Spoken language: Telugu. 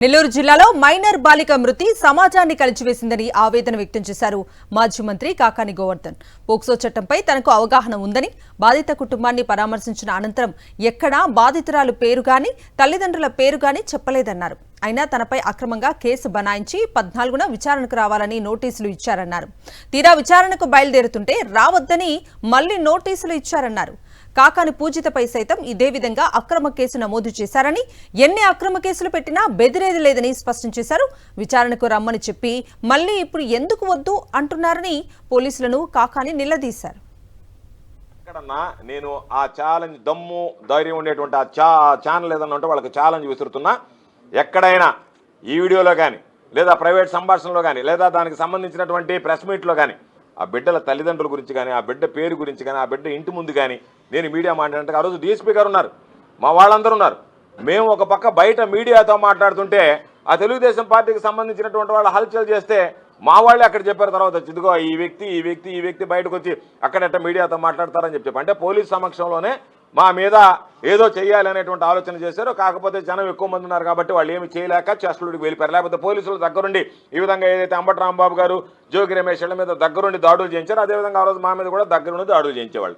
నెల్లూరు జిల్లాలో మైనర్ బాలిక మృతి సమాజాన్ని కలిచివేసిందని ఆవేదన వ్యక్తం చేశారు మాజీ మంత్రి కాకాని గోవర్ధన్. పోక్సో చట్టంపై తనకు అవగాహన ఉందని, బాధిత కుటుంబాన్ని పరామర్శించిన అనంతరం ఎక్కడా బాధితురాలు పేరు గాని తల్లిదండ్రుల పేరు గాని చెప్పలేదన్నారు. అయినా తనపై అక్రమంగా కేసు బనాయించి 14న విచారణకు రావాలని నోటీసులు ఇచ్చారన్నారు. తీరా విచారణకు బయలుదేరుతుంటే రావద్దని మళ్లీ నోటీసులు ఇచ్చారన్నారు. కాకాని పూజితపై సైతం ఇదే విధంగా అక్రమ కేసు నమోదు చేశారని, ఎన్ని అక్రమ కేసులు పెట్టినా బెదిరేది లేదని స్పష్టం చేశారు. విచారణకు రమ్మని చెప్పి మళ్లీ ఇప్పుడు ఎందుకు వద్దు అంటున్నారని పోలీసులను కాకాని నిలదీశారు. నేను ఆ ఛాలెంజ్ దమ్ము ధైర్యం ఉండేటువంటి ఆ ఛానల్ ఏదన్నా ఉంటే వాళ్ళకి ఛాలెంజ్ విసురుతున్నా. ఎక్కడైనా ఈ వీడియోలో కానీ లేదా ప్రైవేట్ సంభాషణలో కానీ లేదా దానికి సంబంధించినటువంటి ప్రెస్ మీట్లో కానీ ఆ బిడ్డల తల్లిదండ్రుల గురించి కానీ ఆ బిడ్డ పేరు గురించి కానీ ఆ బిడ్డ ఇంటి ముందు కానీ నేను మీడియా మాట్లాడినట్టు ఆ రోజు డీఎస్పీ గారు ఉన్నారు, మా వాళ్ళందరూ ఉన్నారు. మేము ఒక పక్క బయట మీడియాతో మాట్లాడుతుంటే ఆ తెలుగుదేశం పార్టీకి సంబంధించినటువంటి వాళ్ళు హల్చల్ చేస్తే మా వాళ్ళే అక్కడ చెప్పారు. తర్వాత ఇదిగో ఈ వ్యక్తి బయటకు వచ్చి అక్కడెట్ట మీడియాతో మాట్లాడతారని చెప్పి అంటే పోలీస్ సమక్షంలోనే మా మీద ఏదో చేయాలి అనేటువంటి ఆలోచన చేశారు. కాకపోతే జనం ఎక్కువ మంది ఉన్నారు కాబట్టి వాళ్ళు ఏమి చేయలేక చేష్టలుడికి వెళ్ళిపోయారు. లేకపోతే పోలీసులు దగ్గరుండి ఈ విధంగా ఏదైతే అంబటి రాంబాబు గారు, జోగి రమేష్ మీద దగ్గరుండి దాడులు చేయించారు, అదేవిధంగా ఆ రోజు మా మీద కూడా దగ్గరుండి దాడులు చేయించేవాళ్ళు.